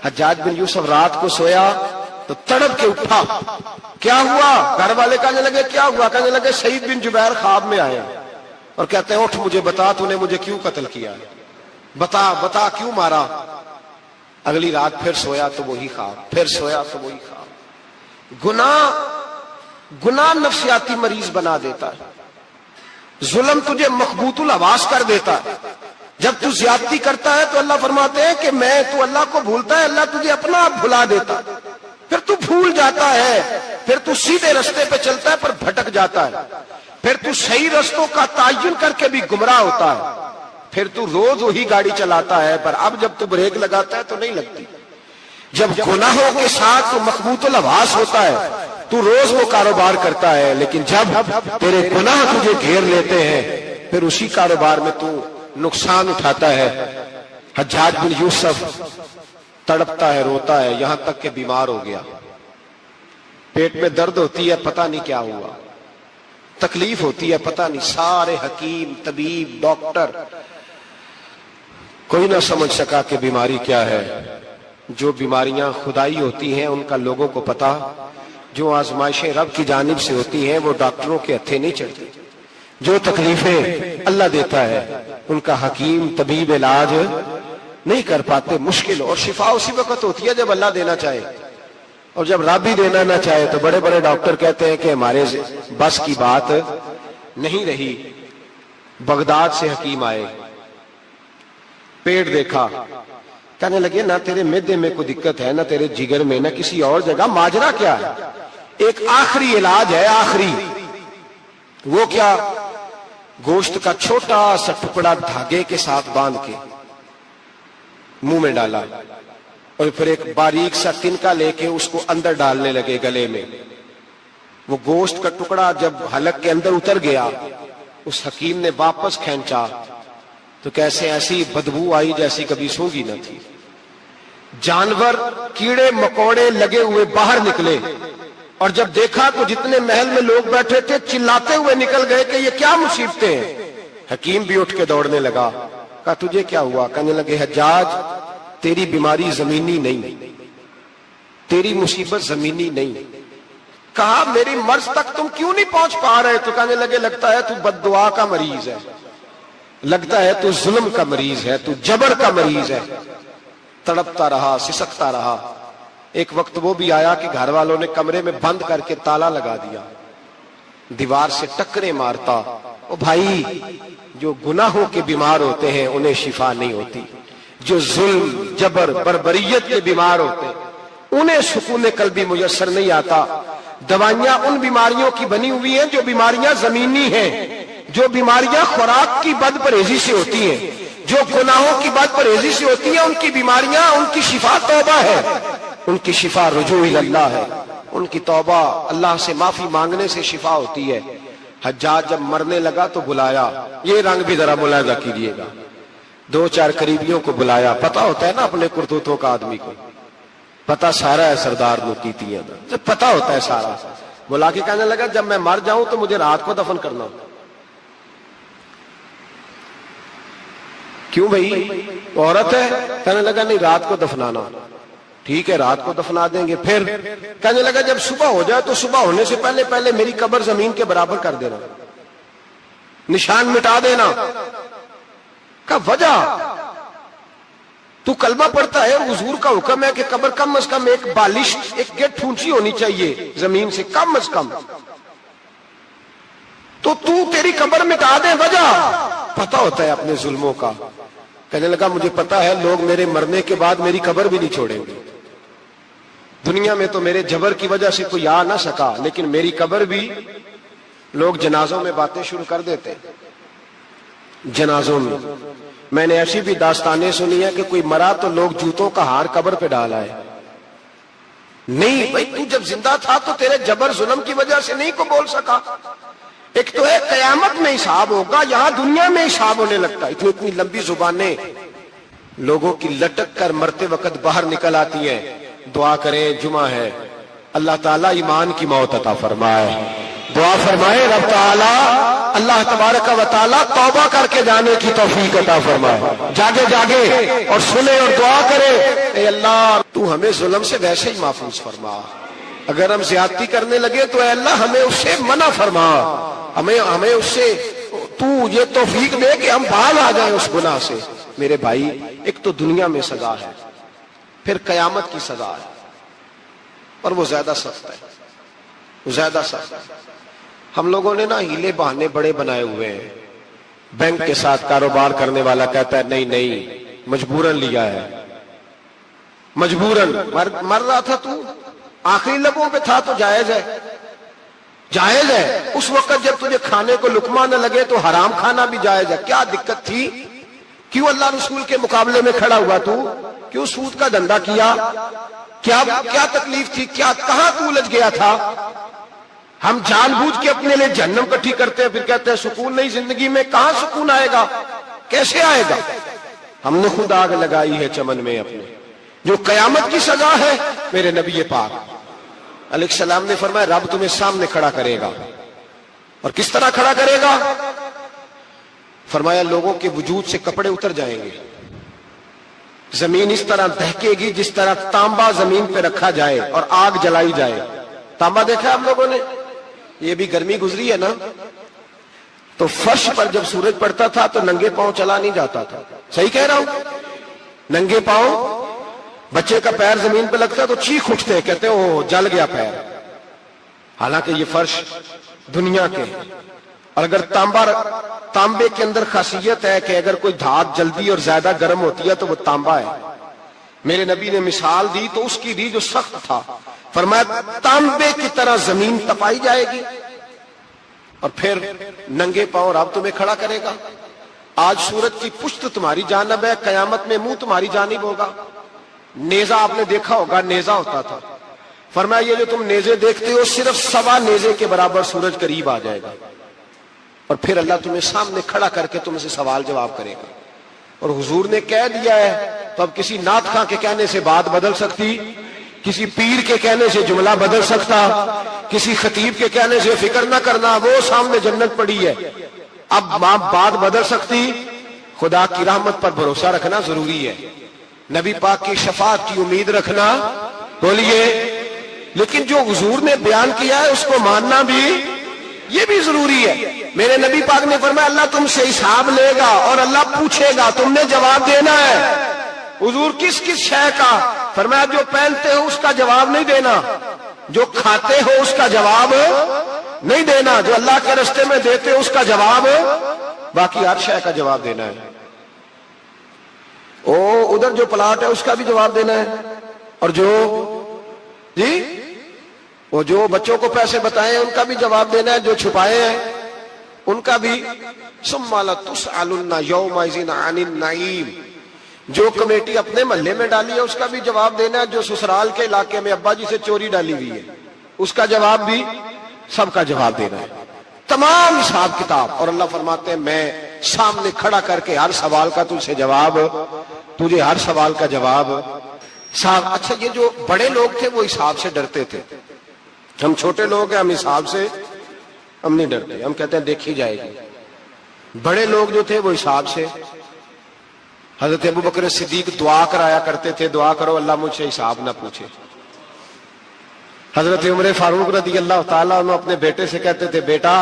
حجاج بن یوسف رات کو سویا تو تڑپ کے اٹھا. کیا ہوا؟ گھر والے کہنے لگے کیا ہوا؟ کہنے لگے سعید بن جبیر خواب میں آئے اور کہتے ہیں اٹھ مجھے بتا تو نے مجھے کیوں قتل کیا، بتا کیوں مارا. اگلی رات پھر سویا تو وہی خواب، پھر سویا تو وہی خواب. گناہ نفسیاتی مریض بنا دیتا ہے. ظلم تجھے مخبوط الحواس کر دیتا ہے. جب تو زیادتی کرتا ہے تو اللہ فرماتے ہیں کہ تو اللہ کو بھولتا ہے، اللہ تجھے اپنا آپ بھلا دیتا ہے. پھر تو بھول جاتا ہے، پھر تو سیدھے رستے پہ چلتا ہے پر بھٹک جاتا ہے. پھر تو صحیح رستوں کا تعین کر کے بھی گمراہ ہوتا ہے. پھر تو روز وہی گاڑی چلاتا ہے پر اب جب تو بریک لگاتا ہے تو نہیں لگتی. جب گناہوں کے ساتھ تو مخبوط الحواس ہوتا ہے تو روز وہ کاروبار کرتا ہے، لیکن جب تیرے گناہ تجھے گھیر لیتے ہیں پھر اسی کاروبار میں تو نقصان اٹھاتا ہے. حجاج بن یوسف تڑپتا ہے، روتا ہے، یہاں تک کہ بیمار ہو گیا. پیٹ میں درد ہوتی ہے، پتہ نہیں کیا ہوا. تکلیف ہوتی ہے، پتہ نہیں. سارے حکیم، طبیب، ڈاکٹر کوئی نہ سمجھ سکا کہ بیماری کیا ہے. جو بیماریاں خدائی ہوتی ہیں ان کا لوگوں کو پتا، جو آزمائشیں رب کی جانب سے ہوتی ہیں وہ ڈاکٹروں کے ہتھے نہیں چڑھتی. جو تکلیفیں اللہ دیتا ہے ان کا حکیم طبیب علاج نہیں کر پاتے. مشکل اور شفا اسی وقت ہوتی ہے جب اللہ دینا چاہے، اور جب رب ہی دینا نہ چاہے تو بڑے بڑے ڈاکٹر کہتے ہیں کہ ہمارے بس کی بات نہیں رہی. بغداد سے حکیم آئے، پیٹ دیکھا، کہنے لگے نہ تیرے معدے میں کوئی دقت ہے، نہ تیرے جگر میں، نہ کسی اور جگہ. ماجرا کیا ہے؟ ایک آخری علاج ہے، آخری. وہ کیا؟ گوشت کا چھوٹا سا ٹکڑا دھاگے کے ساتھ باندھ کے منہ میں ڈالا اور پھر ایک باریک سا تنکا لے کے اس کو اندر ڈالنے لگے گلے میں. وہ گوشت کا ٹکڑا جب حلق کے اندر اتر گیا اس حکیم نے واپس کھینچا تو کیسے ایسی بدبو آئی جیسی کبھی سونگی نہ تھی. جانور کیڑے مکوڑے لگے ہوئے باہر نکلے اور جب دیکھا تو جتنے محل میں لوگ بیٹھے تھے چلاتے ہوئے نکل گئے کہ یہ کیا مصیبتیں ہیں. حکیم بھی اٹھ کے دوڑنے لگا. کہا تجھے کیا ہوا؟ کہنے لگے حجاج تیری بیماری زمینی نہیں، تیری مصیبت زمینی نہیں. کہا میری مرض تک تم کیوں نہیں پہنچ پا رہے؟ تو کہنے لگے لگتا ہے تو بد دعا کا مریض ہے، لگتا ہے تو ظلم کا مریض ہے، تو جبر کا مریض ہے. تڑپتا رہا، سسکتا رہا. ایک وقت وہ بھی آیا کہ گھر والوں نے کمرے میں بند کر کے تالا لگا دیا، دیوار سے ٹکرے مارتا. او بھائی، جو گناہوں کے بیمار ہوتے ہیں انہیں شفا نہیں ہوتی. جو ظلم، جبر، بربریت کے بیمار ہوتے ہیں انہیں سکون قلبی میسر نہیں آتا. دوائیاں ان بیماریوں کی بنی ہوئی ہیں جو بیماریاں زمینی ہیں، جو بیماریاں خوراک کی بد پرہیزی سے ہوتی ہیں، جو گناہوں کی بد پرہیزی سے ہوتی ہیں. ان کی بیماریاں، ان کی شفا توبہ ہے، ان کی شفا رجوع اللہ ہے. ان کی توبہ، اللہ سے معافی مانگنے سے شفا ہوتی ہے. حجاج جب مرنے لگا تو بلایا. یہ رنگ بھی ذرا ملاحظہ کیجیے گا. 2-4 قریبیوں کو بلایا. پتہ ہوتا ہے نا اپنے کرتوتوں کا آدمی کو، پتہ سارا ہے سردار نوکیتیاں جب پتہ ہوتا ہے سارا. بلا کے کہنے لگا جب میں مر جاؤں تو مجھے رات کو دفن کرنا. کیوں بھائی عورت ہے؟ کہنے لگا نہیں رات کو دفنانا. ٹھیک ہے رات کو دفنا دیں گے. پھر کہنے لگا جب صبح ہو جائے تو صبح ہونے سے پہلے پہلے میری قبر زمین کے برابر کر دینا، نشان مٹا دینا. کا وجہ تو کلمہ پڑھتا ہے، حضور کا حکم ہے کہ قبر کم از کم ایک بالش، ایک گٹ اونچی ہونی چاہیے زمین سے کم از کم. تو تیری قبر مٹا دے. وجہ پتہ ہوتا ہے اپنے ظلموں کا. کہنے لگا مجھے پتا ہے لوگ میرے مرنے کے بعد میری قبر بھی نہیں چھوڑیں گے. دنیا میں تو میرے جبر کی وجہ سے کوئی آ نہ سکا، لیکن میری قبر بھی لوگ جنازوں میں باتیں شروع کر دیتے. جنازوں میں نے ایسی بھی داستانیں سنی ہے کہ کوئی مرا تو لوگ جوتوں کا ہار قبر پہ ڈال آئے. نہیں بھائی، تو جب زندہ تھا تو تیرے جبر ظلم کی وجہ سے نہیں کو بول سکا. ایک تو ہے قیامت میں حساب ہوگا، یہاں دنیا میں حساب ہونے لگتا. اتنی لمبی زبانیں لوگوں کی لٹک کر مرتے وقت باہر نکل آتی ہیں. دعا کریں، جمعہ ہے، اللہ تعالیٰ ایمان کی موت عطا فرمائے. دعا فرمائے رب تعالیٰ اللہ تبارک و تعالی توبہ کر کے جانے کی توفیق عطا فرمائے، جاگے جاگے اور سنے اور دعا کرے، اے اللہ تو ہمیں ظلم سے ویسے ہی محفوظ فرما، اگر ہم زیادتی کرنے لگے تو اے اللہ ہمیں اس سے منع فرما، ہمیں اس سے تو یہ توفیق دے کہ ہم باز آ جائیں اس گناہ سے۔ میرے بھائی، ایک تو دنیا میں سزا ہے، پھر قیامت کی سزا ہے، اور وہ زیادہ سخت ہے، وہ زیادہ سخت ہے۔ ہم لوگوں نے نا ہیلے بہانے بڑے بنائے ہوئے ہیں۔ بینک کے ساتھ کاروبار کرنے والا کہتا ہے نہیں نہیں مجبوراً لیا ہے، مجبوراً مر رہا تھا تو، آخری لبوں پہ تھا تو جائز ہے، جائز ہے۔ اس وقت جب تجھے کھانے کو لقمہ نہ لگے تو حرام کھانا بھی جائز ہے، کیا دقت تھی؟ کیوں اللہ رسول کے مقابلے میں کھڑا ہوا تو؟ کیوں سود کا دھندا کیا؟ کیا تکلیف تھی؟ کہاں تو الجھ گیا تھا؟ ہم جان بوجھ کے اپنے لیے جہنم کٹھی کرتے ہیں، پھر کہتے ہیں سکون نہیں زندگی میں۔ کہاں سکون آئے گا؟ کیسے آئے گا؟ ہم نے خود آگ لگائی ہے چمن میں اپنے۔ جو قیامت کی سزا ہے، میرے نبی پاک علیہ السلام نے فرمایا رب تمہیں سامنے کھڑا کرے گا، اور کس طرح کھڑا کرے گا؟ فرمایا لوگوں کے وجود سے کپڑے اتر جائیں گے، زمین اس طرح دہکے گی جس طرح تانبا زمین پہ رکھا جائے اور آگ جلائی جائے۔ تانبا دیکھا آپ لوگوں نے؟ یہ بھی گرمی گزری ہے نا، تو فرش پر جب سورج پڑتا تھا تو ننگے پاؤں چلا نہیں جاتا تھا، صحیح کہہ رہا ہوں؟ ننگے پاؤں، بچے کا پیر زمین پہ لگتا تو چیخ اٹھتے، کہتے او جل گیا پیر، حالانکہ یہ فرش دنیا کے۔ اور اگر تانبے کے اندر خاصیت ہے کہ اگر کوئی دھات جلدی اور زیادہ گرم ہوتی ہے تو وہ تانبا ہے۔ میرے نبی نے مثال دی تو اس کی دی جو سخت تھا، فرمایا تانبے کی طرح زمین تپائی جائے گی، اور پھر ننگے پاؤں رب تمہیں کھڑا کرے گا۔ آج سورج کی پشت تمہاری جانب ہے، قیامت میں منہ تمہاری جانب ہوگا۔ نیزہ آپ نے دیکھا ہوگا، نیزہ ہوتا تھا، فرمایا یہ جو تم نیزے دیکھتے ہو صرف 1.25 نیزے کے برابر سورج قریب آ جائے گا، اور پھر اللہ تمہیں سامنے کھڑا کر کے تم سے سوال جواب کرے گا۔ اور حضور نے کہہ دیا ہے تو اب کسی نعت خواں کے کہنے سے بات بدل سکتی، کسی پیر کے کہنے سے جملہ بدل سکتا، کسی خطیب کے کہنے سے فکر نہ کرنا وہ سامنے جنت پڑی ہے، اب بات بدل سکتی؟ خدا کی رحمت پر بھروسہ رکھنا ضروری ہے، نبی پاک کی شفاعت کی امید رکھنا، بولیے، لیکن جو حضور نے بیان کیا ہے اس کو ماننا بھی یہ بھی ضروری ہے۔ میرے نبی پاک نے فرمایا اللہ تم سے حساب لے گا اور اللہ پوچھے گا، تم نے جواب دینا ہے۔ حضور کس کس شے کا؟ فرمایا جو پہنتے ہو اس کا جواب نہیں دینا، جو کھاتے ہو اس کا جواب نہیں دینا، جو اللہ کے راستے میں دیتے ہو اس کا جواب، باقی ہر شے کا جواب دینا ہے۔ ادھر جو پلاٹ ہے اس کا بھی جواب دینا ہے، اور جو بچوں کو پیسے بتائے ان کا بھی جواب دینا ہے، جو چھپائے ہیں ان کا بھی۔ ثم لتسألن یومئذ عن النعیم، جو کمیٹی اپنے محلے میں ڈالی ہے اس کا بھی جواب دینا ہے، جو سسرال کے علاقے میں ابا جی سے چوری ڈالی ہوئی ہے اس کا جواب بھی، سب کا جواب دینا ہے، تمام حساب کتاب۔ اور اللہ فرماتے ہیں میں سامنے کھڑا کر کے ہر سوال کا تجھے ہر سوال کا جواب صاحب۔ اچھا یہ جو بڑے لوگ تھے وہ حساب سے ڈرتے تھے، ہم چھوٹے لوگ ہیں ہم حساب سے ہم نہیں ڈرتے، ہم کہتے ہیں دیکھی جائے گی۔ بڑے لوگ جو تھے وہ حساب سے، حضرت ابو بکر صدیق دعا کرایا کرتے تھے، دعا کرو اللہ مجھ سے حساب نہ پوچھے۔ حضرت عمر فاروق رضی اللہ تعالیٰ عنہ اپنے بیٹے سے کہتے تھے بیٹا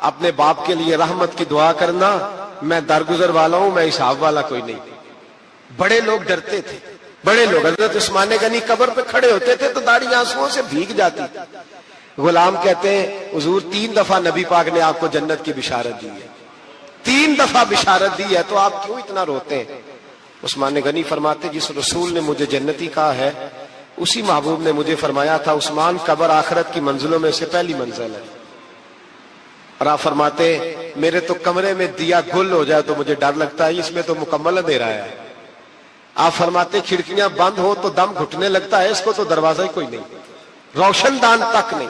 اپنے باپ کے لیے رحمت کی دعا کرنا، میں درگزر والا ہوں، میں حساب والا کوئی نہیں۔ بڑے لوگ ڈرتے تھے، بڑے لوگ۔ حضرت عثمان غنی قبر پہ کھڑے ہوتے تھے تو داڑھی آنسوؤں سے بھیگ جاتی۔ غلام کہتے ہیں حضور 3 دفعہ نبی پاک نے آپ کو جنت کی بشارت دی ہے، 3 دفعہ بشارت دی ہے، تو آپ کیوں اتنا روتے ہیں؟ عثمان غنی فرماتے جس رسول نے مجھے جنتی کہا ہے اسی محبوب نے مجھے فرمایا تھا عثمان قبر آخرت کی منزلوں میں سے پہلی منزل ہے۔ اور آپ فرماتے میرے تو کمرے میں دیا گل ہو جائے تو مجھے ڈر لگتا ہے، اس میں تو مکمل اندھیرا ہے۔ آپ فرماتے کھڑکیاں بند ہو تو دم گھٹنے لگتا ہے، اس کو تو دروازہ ہی کوئی نہیں، روشن دان تک نہیں۔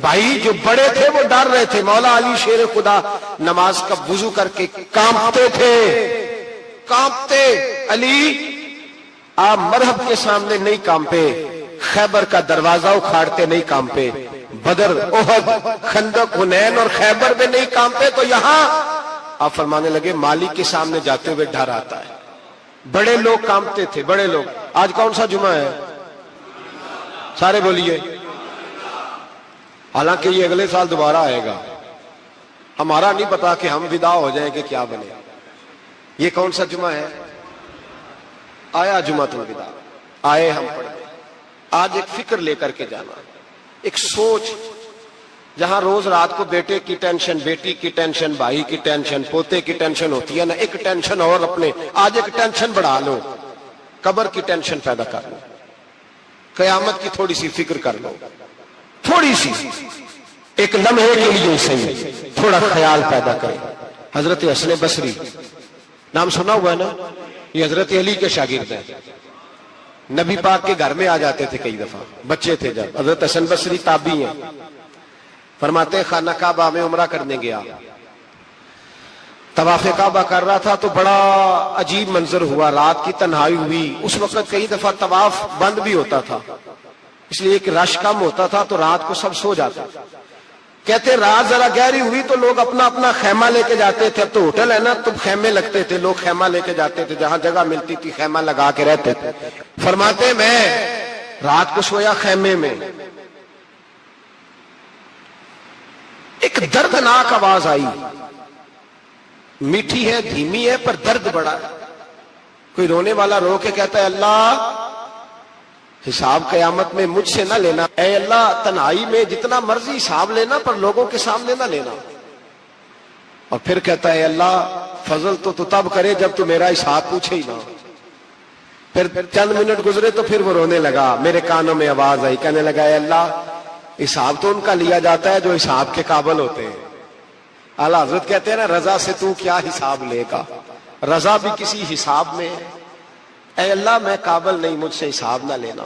بھائی جو بڑے تھے وہ ڈر رہے تھے۔ مولا علی شیر خدا نماز کا وضو کر کے کانپتے تھے، کانپتے۔ علی آپ مرحب کے سامنے نہیں کانپے، خیبر کا دروازہ اکھاڑتے نہیں کانپے، بدر، احد، خندق، حنین اور خیبر میں نہیں کانپتے تو یہاں آپ فرمانے لگے مالی کے سامنے جاتے ہوئے ڈر آتا ہے. بڑے لوگ کانپتے تھے، بڑے لوگ. آج کون سا جمعہ ہے؟ سارے بولیے. حالانکہ یہ اگلے سال دوبارہ آئے گا، ہمارا نہیں پتا کہ ہم فدا ہو جائیں کہ کیا بنے. یہ کون سا جمعہ ہے؟ آیا جمعہ الوداع، آئے ہم پڑھ گئے. آج ایک فکر لے کر کے جانا، ایک سوچ. جہاں روز رات کو بیٹے کی ٹینشن، بیٹی کی ٹینشن، بھائی کی ٹینشن، پوتے کی ٹینشن ہوتی ہے نا، ایک ٹینشن اور اپنے آج ایک ٹینشن بڑھا لو، قبر کی ٹینشن پیدا کر لو، قیامت کی تھوڑی سی فکر کر لو، تھوڑی سی، ایک لمحے کے لیے صحیح تھوڑا خیال پیدا کرے. حضرت حسن بصری نام سنا ہوا ہے نا، یہ حضرت علی کے شاگرد ہیں. نبی پاک کے گھر میں آ جاتے تھے کئی دفعہ، بچے تھے جب. حضرت حسن بصری تابعی ہیں. فرماتے خانہ کعبہ میں عمرہ کرنے گیا، طواف کعبہ کر رہا تھا تو بڑا عجیب منظر ہوا. رات کی تنہائی ہوئی. اس وقت کئی دفعہ طواف بند بھی ہوتا تھا، اس لیے کہ رش کم ہوتا تھا تو رات کو سب سو جاتا. کہتے رات ذرا گہری ہوئی تو لوگ اپنا اپنا خیمہ لے کے جاتے تھے. اب تو ہوٹل ہے نا تو خیمے لگتے تھے، لوگ خیمہ لے کے جاتے تھے، جہاں جگہ ملتی تھی خیمہ لگا کے رہتے تھے. فرماتے میں رات کو سویا خیمے میں، ایک دردناک آواز آئی. میٹھی ہے، دھیمی ہے، پر درد بڑا ہے. کوئی رونے والا رو کے کہتا ہے اللہ حساب قیامت میں مجھ سے نہ لینا، اے اللہ تنہائی میں جتنا مرضی حساب لینا پر لوگوں کے سامنے نہ لینا. اور پھر کہتا ہے اللہ فضل تو تب کرے جب تو میرا حساب پوچھے ہی نہ. پھر چند منٹ گزرے تو پھر وہ رونے لگا. میرے کانوں میں آواز آئی، کہنے لگا اے اللہ حساب تو ان کا لیا جاتا ہے جو حساب کے قابل ہوتے ہیں. اعلیٰ حضرت کہتے ہیں نا رضا سے تو کیا حساب لے گا، رضا بھی کسی حساب میں ہے. اے اللہ میں قابل نہیں، مجھ سے حساب نہ لینا.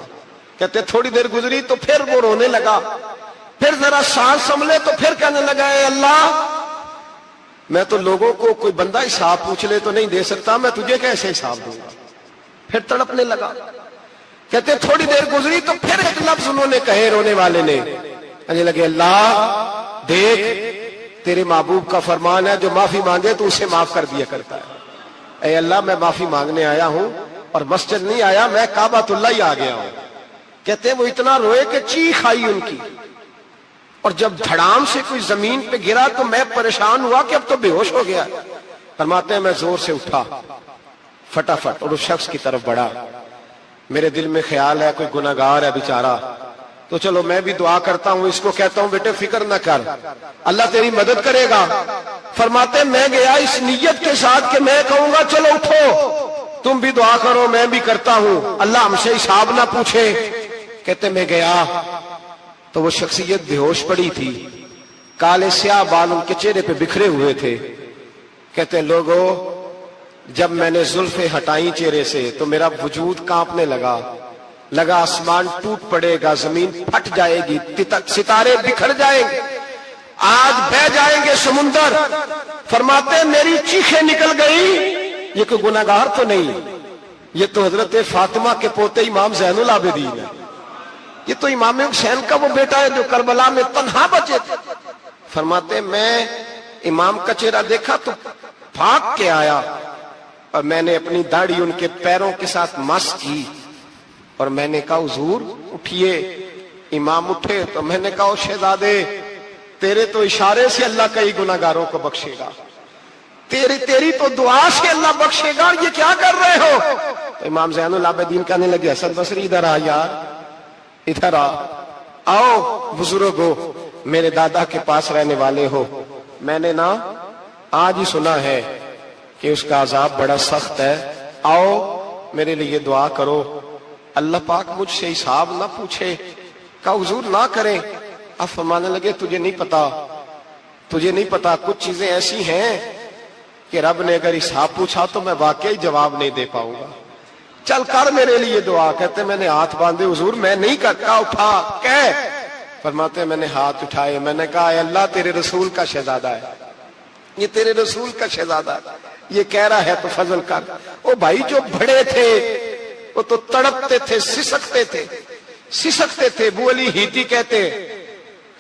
کہتے تھوڑی دیر گزری تو پھر وہ رونے لگا. پھر ذرا سانس سنبھلے تو پھر کہنے لگا اے اللہ میں تو لوگوں کو کوئی بندہ حساب پوچھ لے تو نہیں دے سکتا، میں تجھے کیسے حساب دوں گا. پھر تڑپنے لگا. کہتے تھوڑی دیر گزری تو پھر ایک لفظ انہوں نے کہے رونے والے نے، کہنے لگے اللہ دیکھ تیرے محبوب کا فرمان ہے جو معافی مانگے تو اسے معاف کر دیا کرتا ہے. اے اللہ میں معافی مانگنے آیا ہوں اور مسجد نہیں آیا، میں کعبۃ اللہ ہی آ گیا ہوں. کہتے ہیں وہ اتنا روئے کہ چیخ آئی ان کی. اور جب دھڑام سے کوئی زمین پہ گرا تو میں پریشان ہوا کہ اب تو بے ہوش ہو گیا. فرماتے ہیں میں زور سے اٹھا فٹافٹ اور اس شخص کی طرف بڑھا. میرے دل میں خیال ہے کوئی گناہگار ہے بیچارہ، تو چلو میں بھی دعا کرتا ہوں. اس کو کہتا ہوں بیٹے فکر نہ کر، اللہ تیری مدد کرے گا. فرماتے میں گیا اس نیت کے ساتھ کہ میں کہوں گا چلو اٹھو تم بھی دعا کرو، میں بھی کرتا ہوں، اللہ ہم سے حساب نہ پوچھے. کہتے میں گیا تو وہ شخصیت بے ہوش پڑی تھی، کالے سیاہ بال ان کے چہرے پہ بکھرے ہوئے تھے. کہتے لوگوں جب میں نے زلفیں ہٹائیں چہرے سے تو میرا وجود کانپنے لگا آسمان ٹوٹ پڑے گا، زمین پھٹ جائے گی، ستارے بکھر جائیں گے، آج بہ جائیں گے سمندر. فرماتے میری چیخیں نکل گئی. یہ کوئی گناہگار تو نہیں، یہ تو حضرت فاطمہ کے پوتے امام زین العابدین ہے. یہ تو امام حسین کا وہ بیٹا ہے جو کربلا میں تنہا بچے تھے. فرماتے میں امام کا چہرہ دیکھا تو بھاگ کے آیا اور میں نے اپنی داڑھی ان کے پیروں کے ساتھ مس کی اور میں نے کہا حضور اٹھیے. امام اٹھے تو میں نے کہا شہزادے تیرے تو اشارے سے اللہ کئی گناہگاروں کو بخشے گا، تیری تو دعا سے اللہ بخشے گا، یہ کیا کر رہے ہو؟ تو امام زین العابدین کہنے لگے حسن بصری ادھر آ یار، ادھر آؤ بزرگو، میرے دادا کے پاس رہنے والے ہو. میں نے نا آج ہی سنا ہے کہ اس کا عذاب بڑا سخت ہے، آؤ میرے لیے دعا کرو، اللہ پاک مجھ سے حساب نہ پوچھے. کہا حضور نہ کریں. اب فرمانے لگے تجھے نہیں پتا کچھ چیزیں ایسی ہیں کہ رب نے اگر حساب پوچھا تو میں واقعی جواب نہیں دے پاؤں گا، چل کر میرے لیے دعا. کہتے میں نے ہاتھ باندھے حضور میں نہیں کرتا، اٹھا کہہ. فرماتے میں نے ہاتھ اٹھائے، میں نے کہا اے اللہ تیرے رسول کا شہزادہ ہے، یہ تیرے رسول کا شہزادہ ہے، یہ کہہ رہا ہے تو فضل کر. وہ بھائی جو بڑے تھے وہ تو تڑپتے تھے، سسکتے تھے. ابو علی ہیتی کہتے